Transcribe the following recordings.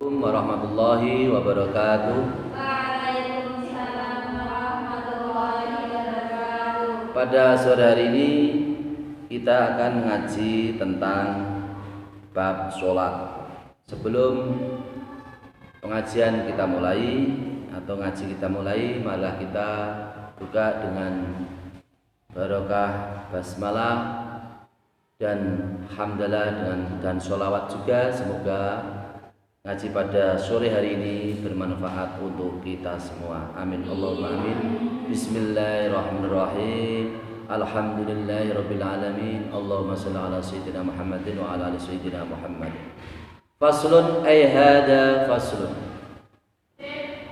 Warahmatullahi wabarakatuh. Waalaikumsalam warahmatullahi wabarakatuh. Pada sore hari ini kita akan mengaji tentang bab sholat. Sebelum pengajian kita mulai atau ngaji kita mulai, malah kita buka dengan barokah basmalah dan hamdalah dan sholawat juga. Semoga ngaji pada sore hari ini bermanfaat untuk kita semua. Amin Allahumma amin. Bismillahirrahmanirrahim. Alhamdulillahirabbil alamin. Allahumma shalli ala sayyidina Muhammadin wa ala ali sayyidina Muhammad. Faslun ay hada faslun.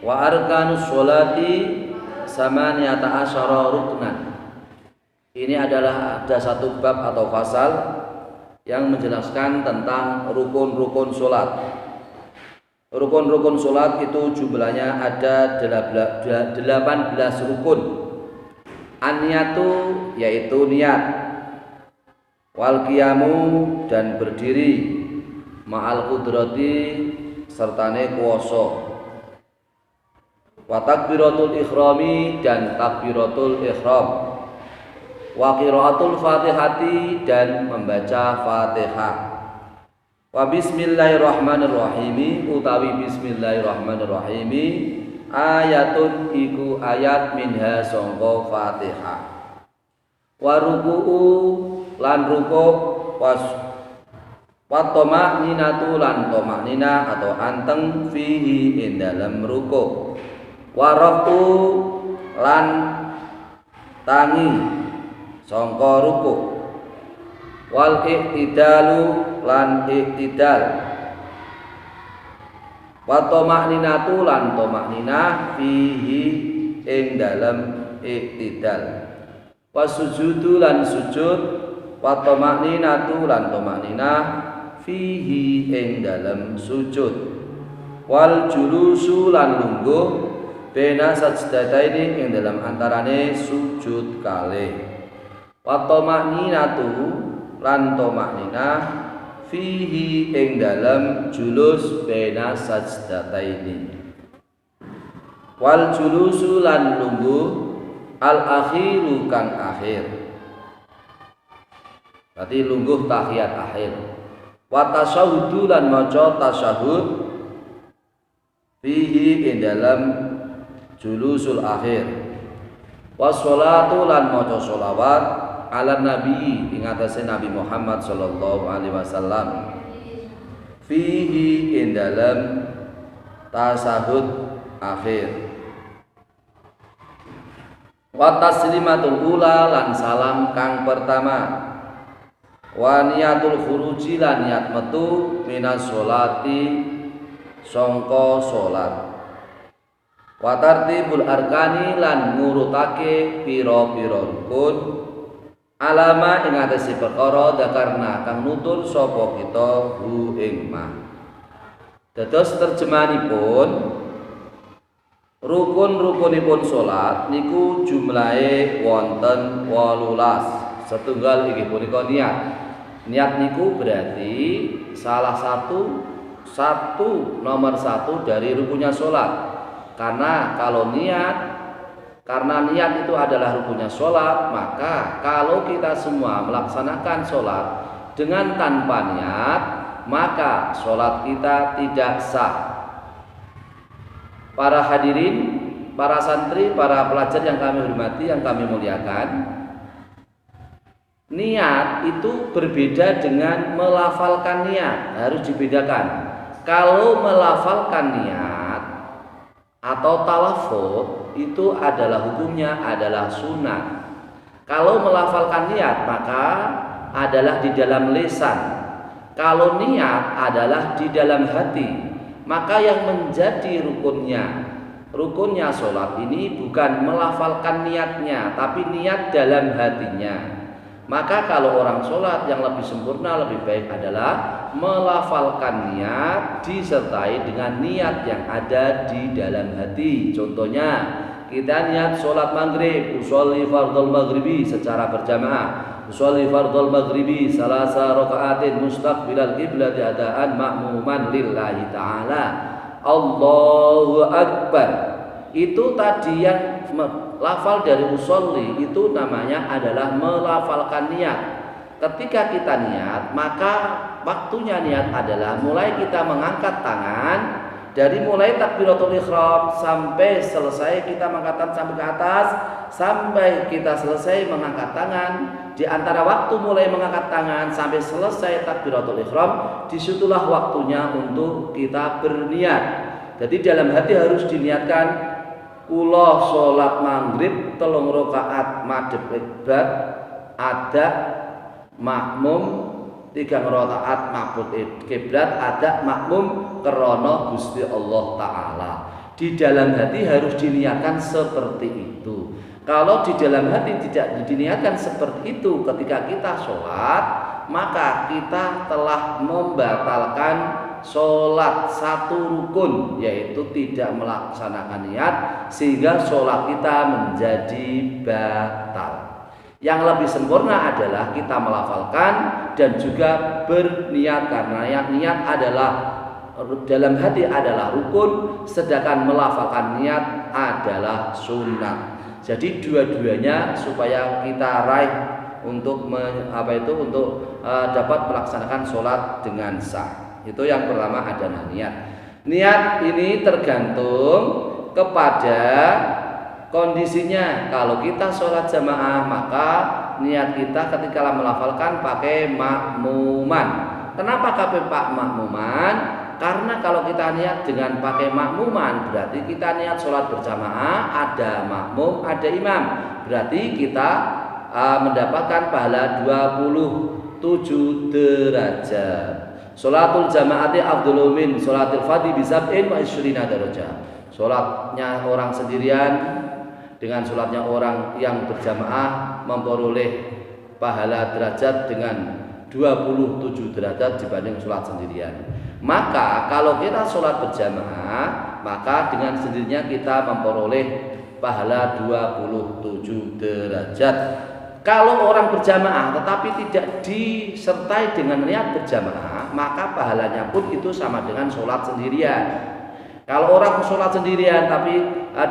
Wa arkanus sholati samaniyata asyara ruknan. Ini adalah ada satu bab atau fasal yang menjelaskan tentang rukun-rukun sholat. Rukun-rukun sholat itu jumlahnya ada 18 rukun. An-niyatu yaitu niat, wal qiyamu dan berdiri, ma'al qudrati sertane kuwasa, wa takbiratul ikhrami dan takbiratul ikhram, wa qiraatul fatihati dan membaca fatihah. Wa bismillahirrahmanirrahim utawi bismillahirrahmanirrahim ayatun iku ayat minha sangka Fatihah. Wa ruku'u lan rukuk wa tamakninatu lan tamaknina atau anteng fihi ing dalam rukuk. Wa rafu lan tangi sangka rukuk. Wal i'tidalu lan i'tidal, wa tamakninatu lan tamakninah fihi ing dalam i'tidal, wa sujudu lan sujud, wa tamakninatu lan tamakninah fihi ing dalam sujud, wal julusu lan lungguh bena sajdataini ing dalam antarane sujud kalih, wa tamakninatu lan tamakninah fihi ing dalam julus bena sajdataini, wal julusu lan lungguh al akhiru kang akhir, berarti lungguh tahiyat akhir, wa tasyahhudu lan maca tasyahud fihi ing dalam julusul akhir, wa sholatu lan maca sholawat ala nabi ing atase Nabi Muhammad sallallahu alaihi wasallam fihi ing dalam tasahud akhir, wa taslimatul ula lan salam kang pertama, wa niyatul khuruji lan niat metu minas sholati sangka salat, wa tartibul arkani lan ngurutake pira-pira rukun alama ing atase perkara dakarna kang nutur sapa kita hu ing ma. Dados terjemahanipun rukun-rukunipun salat niku jumlahe wonten 18. Setunggal inggih punika niat. Niat niku berarti salah satu nomor satu dari rukunnya salat. Karena niat itu adalah rukunnya sholat, maka kalau kita semua melaksanakan sholat dengan tanpa niat, maka sholat kita tidak sah. Para hadirin, para santri, para pelajar yang kami hormati, yang kami muliakan, niat itu berbeda dengan melafalkan niat, harus dibedakan. Kalau melafalkan niat atau talafut itu adalah hukumnya adalah sunat. Kalau melafalkan niat maka adalah di dalam lisan. Kalau niat adalah di dalam hati. Maka yang menjadi rukunnya sholat ini bukan melafalkan niatnya, tapi niat dalam hatinya. Maka kalau orang sholat yang lebih sempurna, lebih baik adalah melafalkan niat disertai dengan niat yang ada di dalam hati. Contohnya, kita niat sholat maghrib, usolli fardhul maghribi secara berjamaah. usolli fardhal maghribi salasa raka'atin mustaqbilal qiblati adaan ma'muman lillahi ta'ala. Allahu Akbar. Itu tadi yang lafal dari usolli itu namanya adalah melafalkan niat. Ketika kita niat, maka waktunya niat adalah mulai kita mengangkat tangan, dari mulai takbiratul ihram sampai selesai kita mengangkat tangan sampai ke atas, sampai kita selesai mengangkat tangan. Di antara waktu mulai mengangkat tangan sampai selesai takbiratul ihram, disitulah waktunya untuk kita berniat. Jadi dalam hati harus diniatkan, kula sholat maghrib 3 rakaat madhep qiblat, ada makmum 3 rakaat mabut kiblat, ada makmum krana Gusti Allah Ta'ala. Di dalam hati harus diniatkan seperti itu. Kalau di dalam hati tidak diniatkan seperti itu ketika kita sholat, maka kita telah membatalkan sholat satu rukun, yaitu tidak melaksanakan niat, sehingga sholat kita menjadi batal. Yang lebih sempurna adalah kita melafalkan dan juga berniat, karena niat adalah dalam hati adalah rukun, sedangkan melafalkan niat adalah sunnah. Jadi dua-duanya supaya kita raih untuk dapat melaksanakan sholat dengan sah. Itu yang pertama adalah niat. Niat ini tergantung kepada kondisinya. Kalau kita sholat jamaah, maka niat kita ketika melafalkan pakai makmuman. Kenapa pakai makmuman? Karena kalau kita niat dengan pakai makmuman, berarti kita niat sholat berjamaah, ada makmum, ada imam. Berarti kita mendapatkan pahala 27 derajat. Sholatul jamaati afdhalu min sholatil fardhi bi 27 darajat. Sholatnya orang sendirian dengan sholatnya orang yang berjamaah memperoleh pahala derajat dengan 27 derajat dibanding sholat sendirian. Maka kalau kita sholat berjamaah, maka dengan sendirinya kita memperoleh pahala 27 derajat. Kalau orang berjamaah tetapi tidak disertai dengan niat berjamaah, maka pahalanya pun itu sama dengan sholat sendirian. Kalau orang sholat sendirian tapi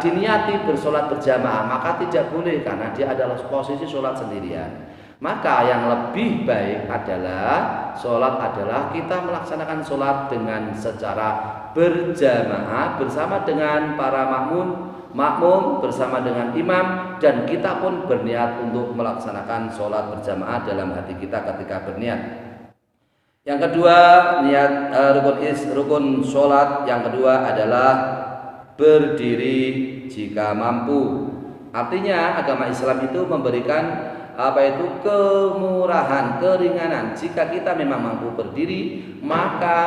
diniati bersolat berjamaah, maka tidak boleh karena dia adalah posisi sholat sendirian. Maka yang lebih baik adalah kita melaksanakan sholat dengan secara berjamaah bersama dengan para makmum bersama dengan imam, dan kita pun berniat untuk melaksanakan sholat berjamaah dalam hati kita ketika berniat. Yang kedua, niat rukun sholat yang kedua adalah berdiri jika mampu. Artinya agama Islam itu memberikan kemurahan, keringanan. Jika kita memang mampu berdiri, maka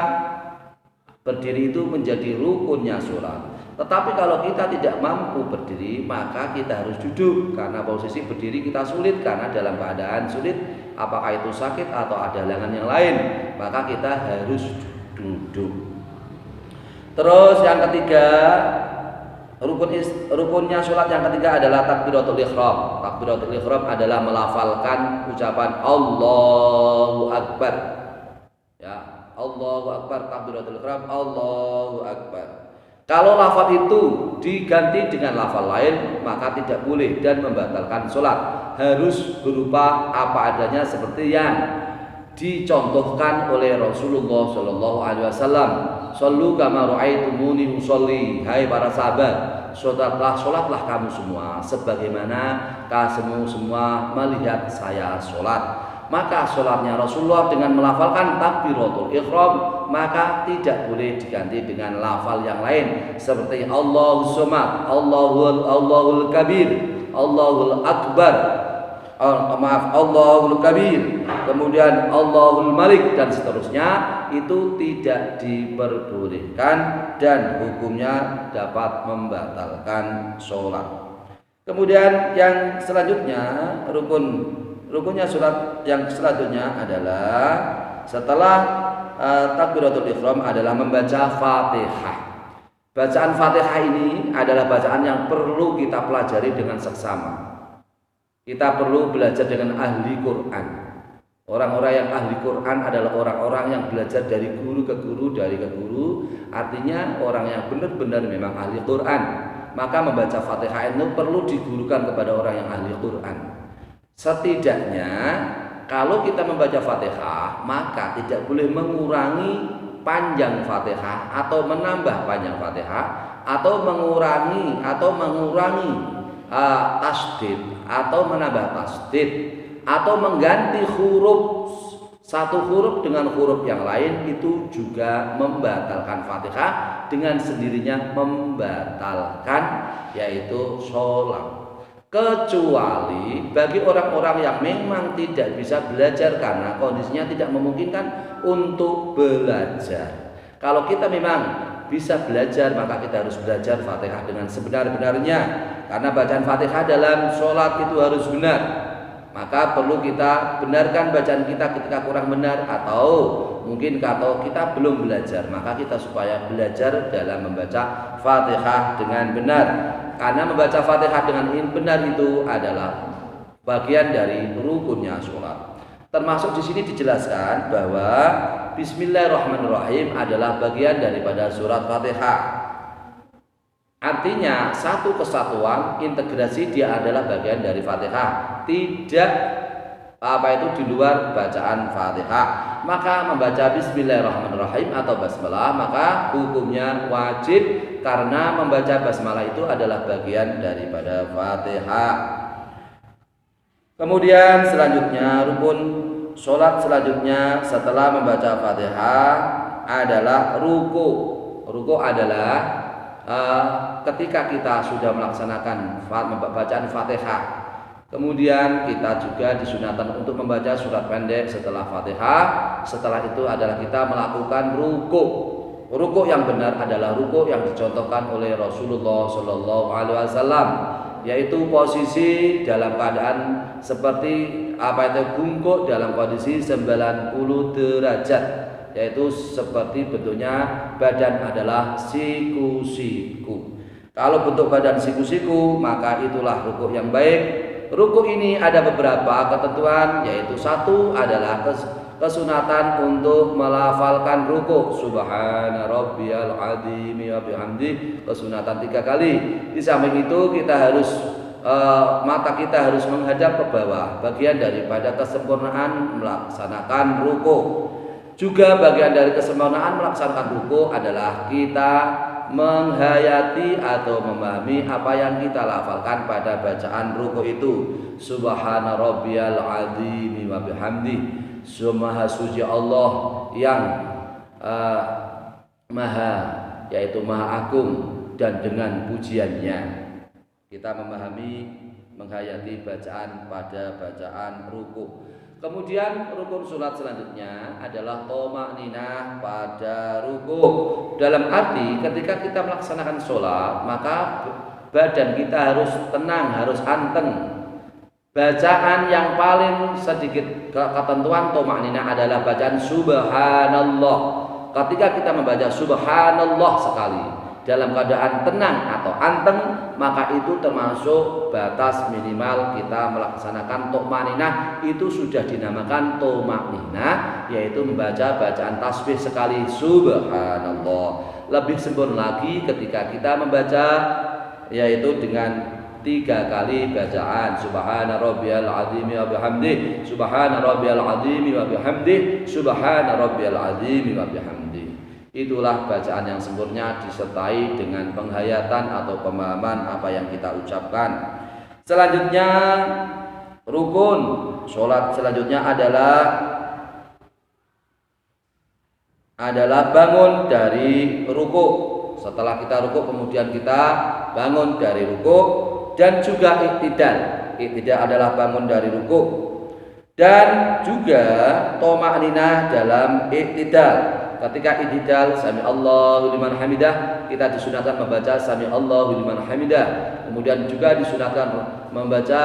berdiri itu menjadi rukunnya sholat. Tetapi kalau kita tidak mampu berdiri, maka kita harus duduk, karena posisi berdiri kita sulit, karena dalam keadaan sulit, apakah itu sakit atau ada halangan yang lain, maka kita harus duduk. Terus yang ketiga, rukunnya sholat yang ketiga adalah takbiratul ihram. Takbiratul ihram adalah melafalkan ucapan Allahu Akbar. Ya, Allahu Akbar, takbiratul ihram, Allahu Akbar. Kalau lafal itu diganti dengan lafal lain, maka tidak boleh dan membatalkan sholat. Harus berupa apa adanya seperti yang dicontohkan oleh Rasulullah Shallallahu Alaihi Wasallam. Shollu kama ra'aitumuni usolli. Hai para sahabat, sholatlah kamu semua sebagaimana kamu semua melihat saya sholat. Maka sholatnya Rasulullah dengan melafalkan takbiratul ihram, maka tidak boleh diganti dengan lafal yang lain seperti Allahu Samad, Allahul Kabir, Allahul Akbar, Allahul Kabir, kemudian Allahul Malik dan seterusnya. Itu tidak diperbolehkan dan hukumnya dapat membatalkan sholat. Kemudian yang selanjutnya, rukunnya sholat yang selanjutnya adalah setelah takbiratul ihram adalah membaca Fatihah. Bacaan Fatihah ini adalah bacaan yang perlu kita pelajari dengan seksama. kita perlu belajar dengan ahli Quran. Orang-orang yang ahli Quran adalah orang-orang yang belajar dari guru ke guru, dari ke guru. Artinya orang yang benar-benar memang ahli Quran. Maka membaca Fatihah itu perlu digurukan kepada orang yang ahli Quran. Setidaknya kalau kita membaca Fatihah, maka tidak boleh mengurangi panjang Fatihah atau menambah panjang Fatihah, atau mengurangi tasdid atau menambah tasdid, atau mengganti huruf satu huruf dengan huruf yang lain. Itu juga membatalkan Fatihah, dengan sendirinya membatalkan yaitu sholat. Kecuali bagi orang-orang yang memang tidak bisa belajar karena kondisinya tidak memungkinkan untuk belajar. Kalau kita memang bisa belajar, maka kita harus belajar Fatihah dengan sebenar-benarnya, karena bacaan Fatihah dalam sholat itu harus benar. Maka perlu kita benarkan bacaan kita ketika kurang benar, atau mungkin kalau kita belum belajar, maka kita supaya belajar dalam membaca Fatihah dengan benar. Karena membaca Fatihah dengan benar itu adalah bagian dari rukunnya sholat. Termasuk di sini dijelaskan bahwa Bismillahirrahmanirrahim adalah bagian daripada surat Fatihah. Artinya satu kesatuan, integrasi, dia adalah bagian dari Fatihah. Tidak di luar bacaan Fatihah. Maka membaca Bismillahirrahmanirrahim atau basmalah maka hukumnya wajib, karena membaca basmalah itu adalah bagian daripada Fatihah. Kemudian selanjutnya, rukun sholat selanjutnya setelah membaca Fatihah adalah ruku. Ruku adalah ketika kita sudah melaksanakan bacaan Fatihah, kemudian kita juga disunahkan untuk membaca surat pendek setelah Fatihah. Setelah itu adalah kita melakukan ruku. Ruku yang benar adalah ruku yang dicontohkan oleh Rasulullah Shallallahu Alaihi Wasallam, yaitu posisi dalam keadaan seperti bungkuk dalam kondisi 90 derajat, yaitu seperti bentuknya badan adalah siku-siku. Kalau bentuk badan siku-siku, maka itulah ruku yang baik. Ruku ini ada beberapa ketentuan, yaitu satu adalah kesunatan untuk melafalkan ruku, subhana rabbiyal azim wa bihamdi, kesunatan 3 kali. Di samping itu kita harus mata kita harus menghadap ke bawah, bagian daripada kesempurnaan melaksanakan ruku. Juga bagian dari kesempurnaan melaksanakan ruku adalah kita menghayati atau memahami apa yang kita lafalkan pada bacaan ruku itu. Subhana rabbiyal azim wa bihamdi, Maha suci Allah yang maha, yaitu maha agung dan dengan pujiannya. Kita memahami, menghayati bacaan pada bacaan ruku. Kemudian rukun sholat selanjutnya adalah thama'ninah pada ruku. Dalam arti ketika kita melaksanakan sholat, maka badan kita harus tenang, harus anteng. Bacaan yang paling sedikit ketentuan thama'ninah adalah bacaan subhanallah. Ketika kita membaca subhanallah sekali dalam keadaan tenang atau anteng, maka itu termasuk batas minimal kita melaksanakan thama'ninah. Itu sudah dinamakan thama'ninah, yaitu membaca bacaan tasbih sekali subhanallah. Lebih sempurna lagi ketika kita membaca yaitu dengan 3 kali bacaan subhana rabbiyal azim wa bihamdi, subhana rabbiyal azim wa bihamdi, subhana rabbiyal azim wa bihamdi. Itulah bacaan yang sempurna disertai dengan penghayatan atau pemahaman apa yang kita ucapkan. Selanjutnya rukun sholat selanjutnya adalah bangun dari ruku. Setelah kita ruku kemudian kita bangun dari ruku, dan juga iktidal. Iktidal adalah bangun dari ruku, dan juga thama'ninah dalam iktidal. Ketika iktidal sami Allahu liman hamidah, kita disunahkan membaca sami Allahu liman hamidah. Kemudian juga disunahkan membaca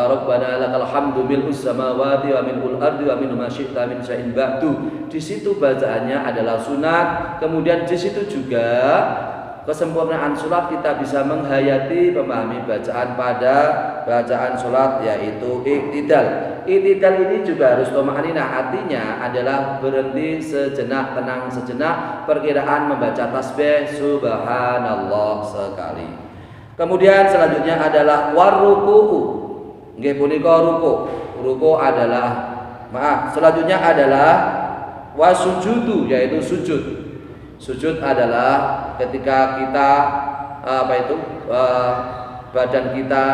Rabbana lakal hamdu mil'us samawati wa mil'ul ardi wa min ma syi'ta min syai'in ba'du. Di situ bacaannya adalah sunat. Kemudian di situ juga kesempurnaan sholat kita bisa menghayati memahami bacaan pada bacaan sholat, yaitu i'tidal. I'tidal ini juga harus thama'ninah, artinya adalah berhenti sejenak, tenang sejenak, perkiraan membaca tasbih subhanallah sekali. Kemudian selanjutnya adalah waruku'u. Nggih punika ruku adalah selanjutnya adalah wasujudu, yaitu sujud. Sujud adalah ketika kita badan kita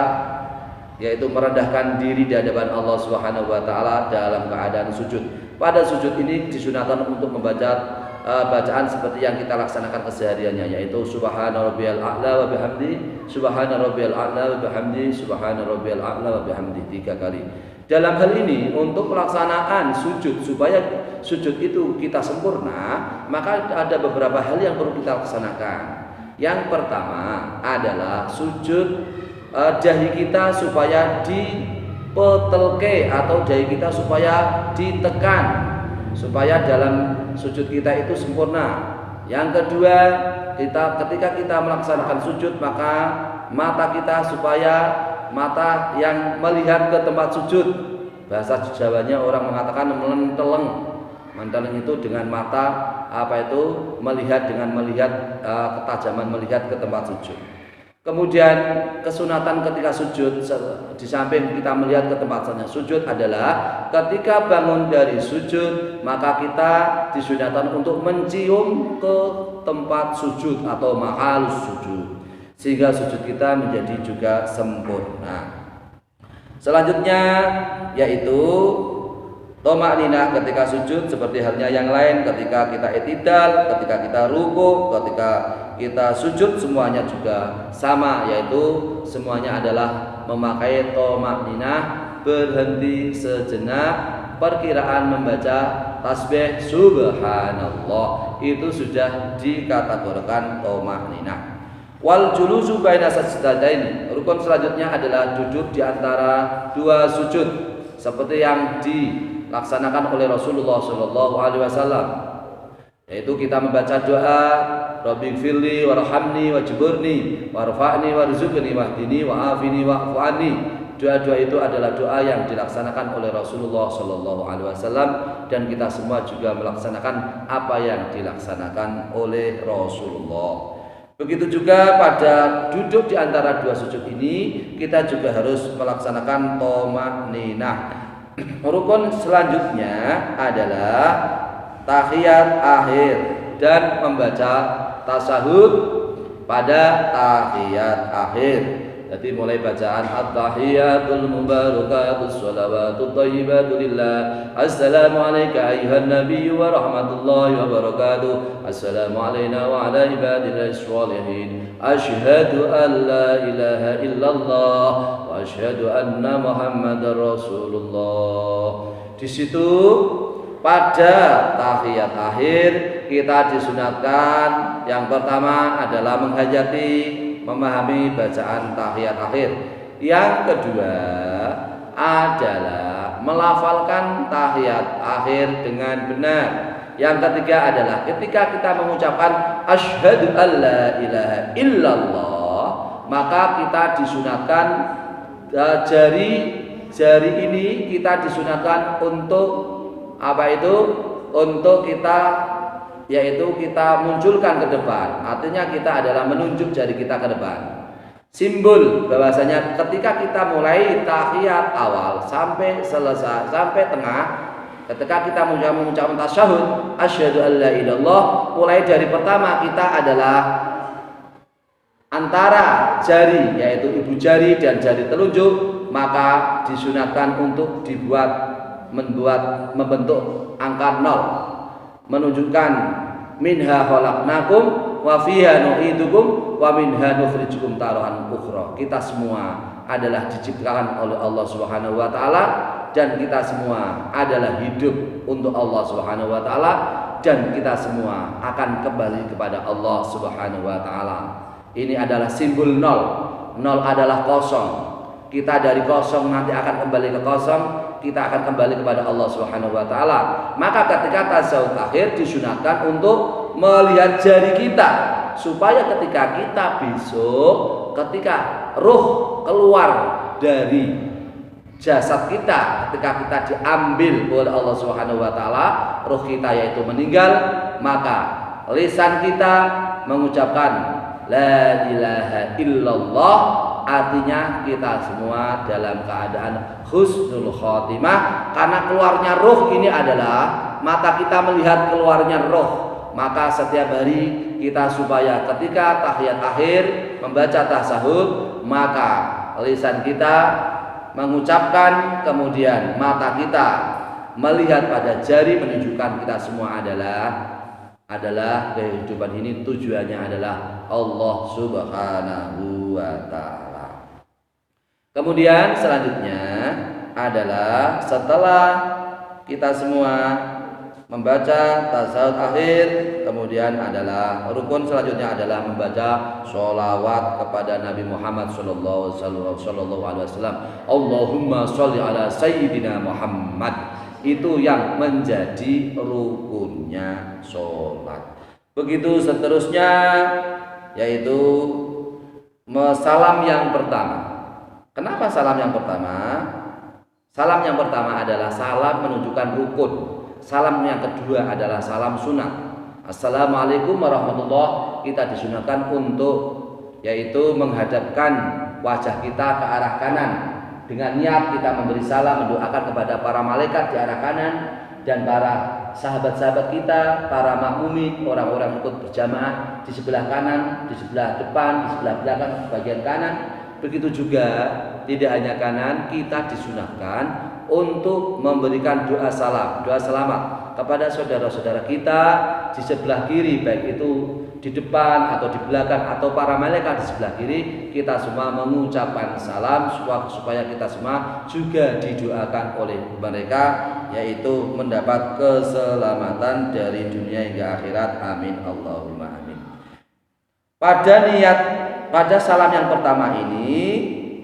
yaitu merendahkan diri di hadapan Allah Subhanahu wa taala dalam keadaan sujud. Pada sujud ini disunahkan untuk membaca bacaan seperti yang kita laksanakan kesehariannya, yaitu subhana rabbiyal a'la wa bihamdi, subhana rabbiyal a'la wa bihamdi, subhana rabbiyal a'la wa bihamdi 3 kali. Dalam hal ini untuk pelaksanaan sujud, supaya sujud itu kita sempurna, maka ada beberapa hal yang perlu kita laksanakan. Yang pertama adalah sujud dahi kita supaya dipetelke, atau dahi kita supaya ditekan, supaya dalam sujud kita itu sempurna. Yang kedua, ketika kita melaksanakan sujud, maka mata kita supaya mata yang melihat ke tempat sujud. Bahasa Jawanya orang mengatakan menteleng. Menteleng itu dengan mata melihat ketajaman melihat ke tempat sujud. Kemudian kesunatan ketika sujud, di samping kita melihat ke tempat sujud, adalah ketika bangun dari sujud, maka kita disunahkan untuk mencium ke tempat sujud atau mahalus sujud, sehingga sujud kita menjadi juga sempurna. Selanjutnya yaitu thama'ninah ketika sujud, seperti halnya yang lain, ketika kita i'tidal, ketika kita ruku, ketika kita sujud, semuanya juga sama, yaitu semuanya adalah memakai thama'ninah, berhenti sejenak, perkiraan membaca tasbih subhanallah, itu sudah dikategorikan thama'ninah. Wal julusu baina sajdataini. Rukun selanjutnya adalah duduk di antara 2 sujud, seperti yang dilaksanakan oleh Rasulullah Shallallahu Alaihi Wasallam, yaitu kita membaca doa Rabbighfirli warhamni wajburni warfa'ni warzuqni wahdini wa'afini wa'fu anni. Doa-doa itu adalah doa yang dilaksanakan oleh Rasulullah Shallallahu Alaihi Wasallam, dan kita semua juga melaksanakan apa yang dilaksanakan oleh Rasulullah. Begitu juga pada duduk di antara 2 sujud ini, kita juga harus melaksanakan thama'ninah. Rukun selanjutnya adalah tahiyat akhir dan membaca tasyahud pada tahiyat akhir. Jadi mulai bacaan at-tahiyatul mubarakatus shalawatut thayyibatu lillah. Assalamu alayka ayyuhan nabiyyu wa rahmatullahi wa barakatuh. Assalamu alayna wa ala ibadillahis sholihin. Asyhadu an la ilaha illallah wa asyhadu anna Muhammadar Rasulullah. Di situ pada tahiyat akhir kita disunatkan yang pertama adalah menghayati, memahami bacaan tahiyat akhir. Yang kedua adalah melafalkan tahiyat akhir dengan benar. Yang ketiga adalah ketika kita mengucapkan asyhadu alla ilaha illallah, maka kita disunatkan jari ini kita disunatkan untuk untuk kita, yaitu kita munculkan ke depan. Artinya kita adalah menunjuk jari kita ke depan. Simbol bahwasanya ketika kita mulai tahiyat awal sampai selesai, sampai tengah, ketika kita mengucapkan tasyahud asyhadu alla ilaha illallah, mulai dari pertama kita adalah antara jari, yaitu ibu jari dan jari telunjuk, maka disunatkan untuk membentuk angka 0, menunjukkan minha khalaqnakum wa fiha nu'idukum wa minha nukhrijukum taratan ukhra. Kita semua adalah diciptakan oleh Allah Subhanahu wa taala, dan kita semua adalah hidup untuk Allah Subhanahu wa taala, dan kita semua akan kembali kepada Allah Subhanahu wa taala. Ini adalah simbol 0. 0 adalah kosong. Kita dari kosong nanti akan kembali ke kosong, kita akan kembali kepada Allah Subhanahu wa taala. Maka ketika tasyahud akhir disunatkan untuk melihat jari kita. supaya ketika kita besok, ketika ruh keluar dari jasad kita, ketika kita diambil oleh Allah Subhanahu wa taala, ruh kita yaitu meninggal, maka lisan kita mengucapkan la ilaha illallah, artinya kita semua dalam keadaan husnul khotimah, karena keluarnya ruh ini adalah mata kita melihat keluarnya ruh. Maka setiap hari kita supaya ketika tahiyat akhir membaca tasahud, maka lisan kita mengucapkan, kemudian mata kita melihat pada jari menunjukkan kita semua adalah kehidupan ini tujuannya adalah Allah Subhanahu wa taala. Kemudian selanjutnya adalah setelah kita semua membaca tasawuf akhir, kemudian adalah rukun selanjutnya adalah membaca sholawat kepada Nabi Muhammad sallallahu alaihi wasallam. Allahumma sholli ala sayyidina Muhammad. Itu yang menjadi rukunnya sholat. Begitu seterusnya, yaitu salam yang pertama. Kenapa salam yang pertama? Salam yang pertama adalah salam menunjukkan rukun. Salam yang kedua adalah salam sunat. Assalamualaikum warahmatullahi, kita disunahkan untuk yaitu menghadapkan wajah kita ke arah kanan dengan niat kita memberi salam, mendoakan kepada para malaikat di arah kanan dan para sahabat-sahabat kita, para makmumi, orang-orang ikut berjamaah di sebelah kanan, di sebelah depan, di sebelah belakang, bagian kanan. Begitu juga tidak hanya kanan, kita disunahkan untuk memberikan doa salam, doa selamat kepada saudara-saudara kita di sebelah kiri, baik itu di depan atau di belakang atau para malaikat di sebelah kiri. Kita semua mengucapkan salam supaya kita semua juga didoakan oleh mereka, yaitu mendapat keselamatan dari dunia hingga akhirat. Amin Allahumma amin. Pada salam yang pertama ini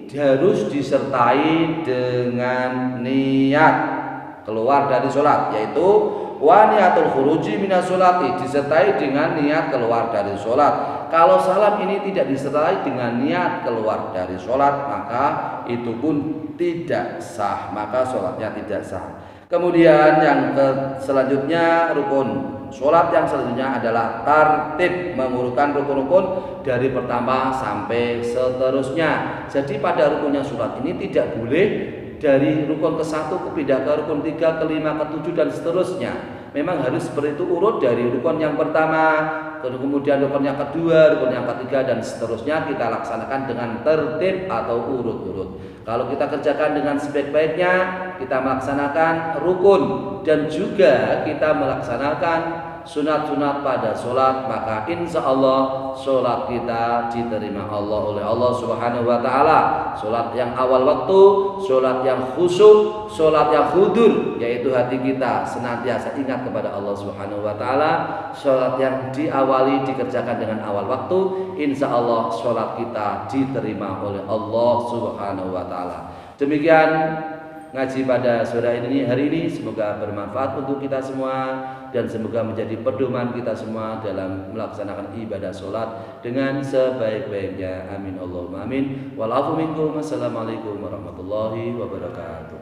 harus disertai dengan niat keluar dari sholat, yaitu wa niatul khuruji minas sholati, disertai dengan niat keluar dari sholat. Kalau salam ini tidak disertai dengan niat keluar dari sholat, maka itu pun tidak sah, maka sholatnya tidak sah. Kemudian yang selanjutnya, rukun sholat yang selanjutnya adalah tartib, mengurutkan rukun-rukun dari pertama sampai seterusnya. Jadi pada rukunnya sholat ini tidak boleh dari rukun ke-1 pindah ke rukun 3, ke-5, ke-7 dan seterusnya. Memang harus seperti itu urut, dari rukun yang pertama, kemudian rukun yang kedua, rukun yang ketiga dan seterusnya kita laksanakan dengan tertib atau urut-urut. Kalau kita kerjakan dengan sebaik-baiknya, kita melaksanakan rukun dan juga kita melaksanakan sunat-sunat pada sholat, maka insya Allah sholat kita diterima Allah oleh Allah Subhanahu wa taala. Sholat yang awal waktu, sholat yang khusyuk, sholat yang hudur, yaitu hati kita senantiasa ingat kepada Allah Subhanahu wa taala. Sholat yang diawali dikerjakan dengan awal waktu, insya Allah sholat kita diterima oleh Allah Subhanahu wa taala. Demikian ngaji pada sore ini, hari ini, semoga bermanfaat untuk kita semua dan semoga menjadi pedoman kita semua dalam melaksanakan ibadah sholat dengan sebaik-baiknya. Amin Allahumma amin. Wal afu minkum. Wassalamualaikum warahmatullahi wabarakatuh.